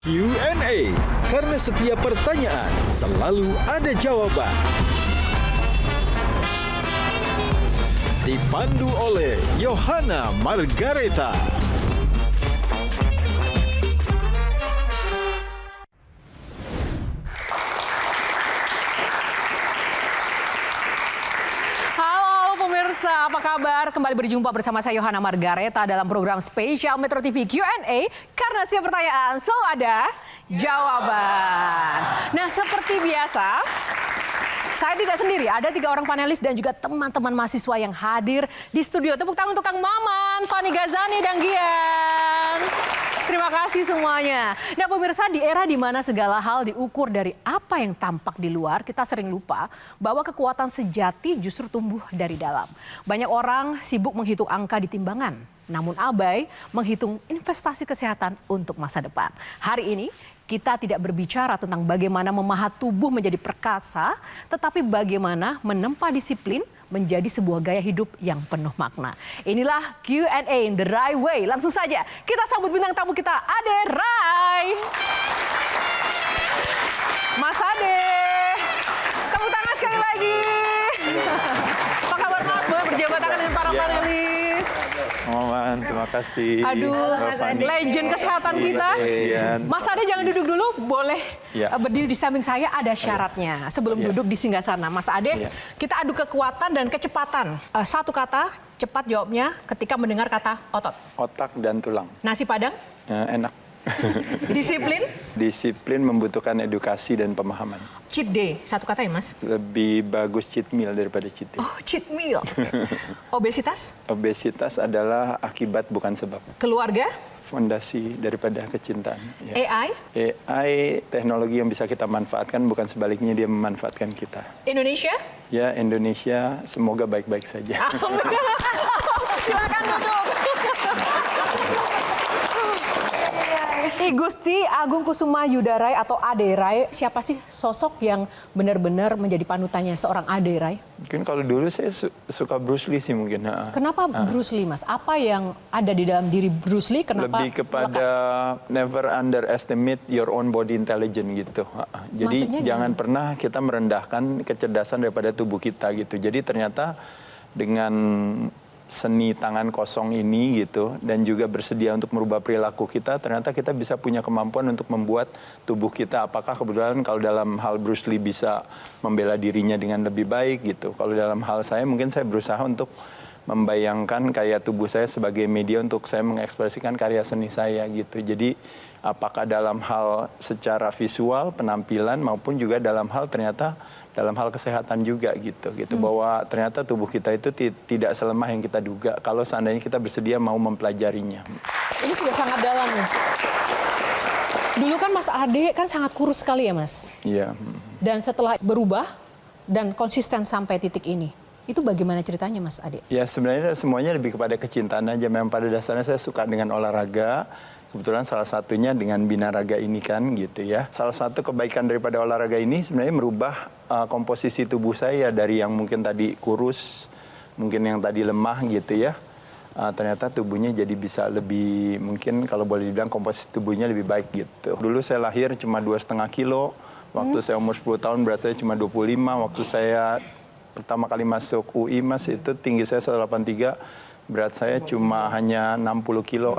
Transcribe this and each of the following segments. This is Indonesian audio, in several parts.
Q&A, karena setiap pertanyaan selalu ada jawaban. Dipandu oleh Yohana Margareta. Halo pemirsa, apa kabar? Kembali berjumpa bersama saya Yohana Margareta dalam program spesial Metro TV Q&A. Karena setiap pertanyaan selalu ada jawaban. Nah, seperti biasa, saya tidak sendiri, ada 3 orang panelis dan juga teman-teman mahasiswa yang hadir di studio. Tepuk tangan untuk Kang Maman, Fani Gazani, dan Gian. Terima kasih semuanya. Nah pemirsa, di era di mana segala hal diukur dari apa yang tampak di luar, kita sering lupa bahwa kekuatan sejati justru tumbuh dari dalam. Banyak orang sibuk menghitung angka di timbangan, namun abai menghitung investasi kesehatan untuk masa depan. Hari ini kita tidak berbicara tentang bagaimana memahat tubuh menjadi perkasa, tetapi bagaimana menempa disiplin menjadi sebuah gaya hidup yang penuh makna. Inilah Q&A in the right way. Langsung saja kita sambut bintang tamu kita, Ade Rai. Mas Ade, tepuk tangan sekali lagi. Apa kabar Mas? Boleh berjabat tangan dengan para panelis. Maman, terima kasih. Aduh, legend kesehatan kita. Mas Ade jangan duduk dulu, boleh berdiri di samping saya, ada syaratnya. Sebelum duduk di singgahsana, Mas Ade, kita adu kekuatan dan kecepatan. Satu kata, cepat jawabnya ketika mendengar kata otot. Otak dan tulang. Nasi Padang? Enak. Disiplin? Disiplin membutuhkan edukasi dan pemahaman. Cheat day, satu kata ya Mas? Lebih bagus cheat meal daripada cheat day. Oh, cheat meal. Obesitas? Obesitas adalah akibat bukan sebab. Keluarga? Fondasi daripada kecintaan. AI? AI teknologi yang bisa kita manfaatkan, bukan sebaliknya dia memanfaatkan kita. Indonesia? Ya, Indonesia semoga baik-baik saja. Silakan duduk. I Gusti Agung Kusuma Yudarai atau Ade Rai, siapa sih sosok yang benar-benar menjadi panutannya seorang Ade Rai? Mungkin kalau dulu saya suka Bruce Lee sih mungkin. Kenapa Bruce Lee, Mas? Apa yang ada di dalam diri Bruce Lee? Kenapa lebih kepada never underestimate your own body intelligence gitu. Jadi maksudnya jangan pernah kita merendahkan kecerdasan daripada tubuh kita gitu. Jadi ternyata dengan seni tangan kosong ini gitu dan juga bersedia untuk merubah perilaku kita, ternyata kita bisa punya kemampuan untuk membuat tubuh kita, apakah kebetulan kalau dalam hal Bruce Lee bisa membela dirinya dengan lebih baik gitu. Kalau dalam hal saya mungkin saya berusaha untuk membayangkan kayak tubuh saya sebagai media untuk saya mengekspresikan karya seni saya gitu. Jadi apakah dalam hal secara visual, penampilan maupun juga dalam hal ternyata dalam hal kesehatan juga gitu bahwa ternyata tubuh kita itu tidak selemah yang kita duga kalau seandainya kita bersedia mau mempelajarinya. Ini sudah sangat dalam nih. Dulu kan Mas Ade kan sangat kurus sekali ya Mas. Iya. Dan setelah berubah dan konsisten sampai titik ini, itu bagaimana ceritanya Mas Ade? Ya sebenarnya semuanya lebih kepada kecintaan aja. Memang pada dasarnya saya suka dengan olahraga. Kebetulan salah satunya dengan binaraga ini kan gitu ya. Salah satu kebaikan daripada olahraga ini sebenarnya merubah komposisi tubuh saya dari yang mungkin tadi kurus, mungkin yang tadi lemah gitu ya. Ternyata tubuhnya jadi bisa lebih, mungkin kalau boleh dibilang komposisi tubuhnya lebih baik gitu. Dulu saya lahir cuma 2,5 kilo, waktu saya umur 10 tahun berat saya cuma 25, waktu saya pertama kali masuk UI Mas itu tinggi saya 183. Berat saya cuma hanya 60 kilo.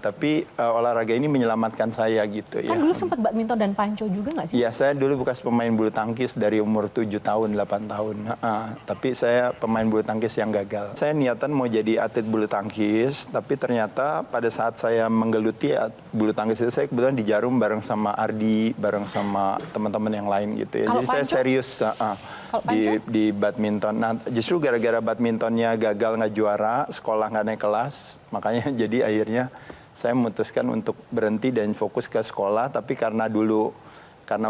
Tapi olahraga ini menyelamatkan saya gitu ya. Kan dulu sempat badminton dan panco juga nggak sih? Iya, saya dulu bekas pemain bulu tangkis dari umur 7 tahun, 8 tahun. Tapi saya pemain bulu tangkis yang gagal. Saya niatan mau jadi atlet bulu tangkis, tapi ternyata pada saat saya menggeluti bulu tangkis itu, saya kebetulan di Jarum bareng sama Ardi, bareng sama teman-teman yang lain gitu ya. Kalau jadi saya serius di badminton. Nah, justru gara-gara badmintonnya gagal nggak juara, sekolah nggak naik kelas, makanya jadi akhirnya saya memutuskan untuk berhenti dan fokus ke sekolah. Tapi karena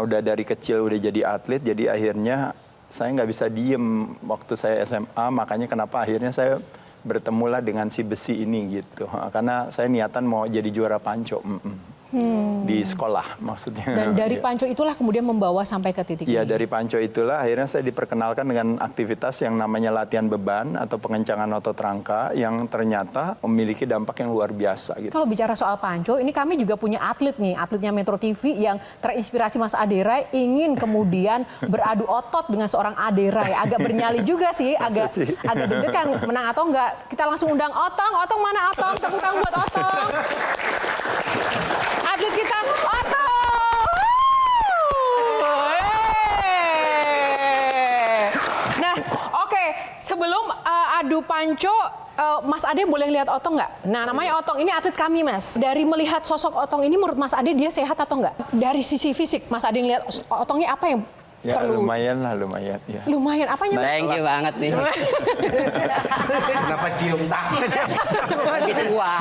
udah dari kecil udah jadi atlet, jadi akhirnya saya nggak bisa diem waktu saya SMA. Makanya kenapa akhirnya saya bertemulah dengan si besi ini gitu, karena saya niatan mau jadi juara panco. di sekolah maksudnya. Dan dari Ya. panco itulah kemudian membawa sampai ke titik Ya, ini. dari panco itulah akhirnya saya diperkenalkan dengan aktivitas yang namanya latihan beban atau pengencangan otot rangka yang ternyata memiliki dampak yang luar biasa gitu. Kalau bicara soal panco, ini kami juga punya atlet nih, atletnya Metro TV yang terinspirasi Mas Aderay ingin kemudian beradu otot dengan seorang Aderay. Agak bernyali juga sih, agak deg-degan menang atau enggak. Kita langsung undang Otong. Otong mana Otong? Tepuk tangan buat Otong. Atlet kita Otong. Nah, oke. Sebelum adu panco, Mas Ade boleh lihat Otong nggak? Nah, namanya Otong, ini atlet kami, Mas. Dari melihat sosok Otong ini, menurut Mas Ade dia sehat atau nggak? Dari sisi fisik, Mas Ade ngelihat Otongnya apa yang Ya perlu? lumayan lah, lumayan. Ya. Lumayan, apanya? Mas? Thank you banget nih. Kenapa cium tangan? Lagi tua.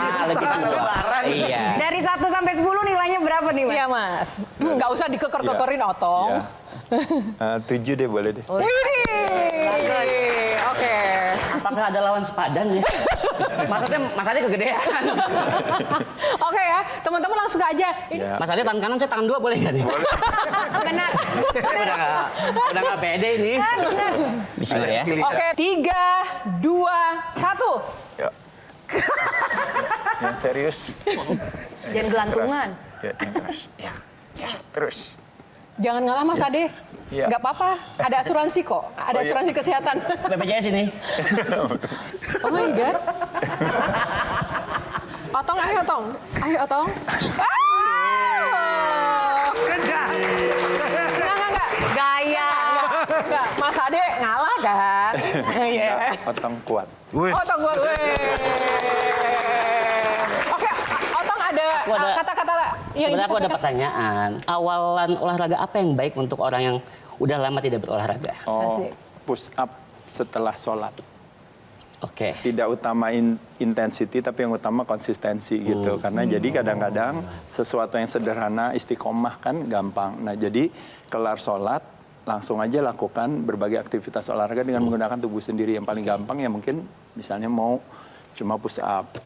Iya. Dari 1 sampai 10 nilainya berapa nih, Mas? Iya, Mas. Nggak usah dikeker-kekerin Otong. Ya. 7 deh boleh deh. Wih, oke. Apakah ada lawan sepadan ya? Maksudnya Mas Ade kegedean. Oke ya, teman-teman langsung aja. Ya. Mas Ade tangan kanan, saya tangan 2 boleh nggak nih? Benar. Udah nggak pede ini. Bismillah ya. Oke, 3, 2, 1. Ya. Yang serius. Jangan gelantungan. Ya, yang terus. Ya, terus. Jangan ngalah Mas Ade. Iya. Nggak apa-apa, ada asuransi kok. Ada asuransi kesehatan. BPJS ini. Oh my God. Otong, ayo Otong. Ayo Otong. Enggak. Gaya. Enggak, Mas Ade ngalah kan? Iya. Otong kuat. Otong gue. Oke, Otong ada kata-kata yang Sebenarnya aku ada disampaikan. pertanyaan. Awalan olahraga apa yang baik untuk orang yang udah lama tidak berolahraga? Oh, Asik. push up setelah sholat. Oke. Tidak utamain intensity tapi yang utama konsistensi gitu. Karena jadi kadang-kadang sesuatu yang sederhana istiqomah kan gampang. Nah, jadi kelar sholat langsung aja lakukan berbagai aktivitas olahraga dengan menggunakan tubuh sendiri. Yang paling gampang ya mungkin misalnya mau cuma push up.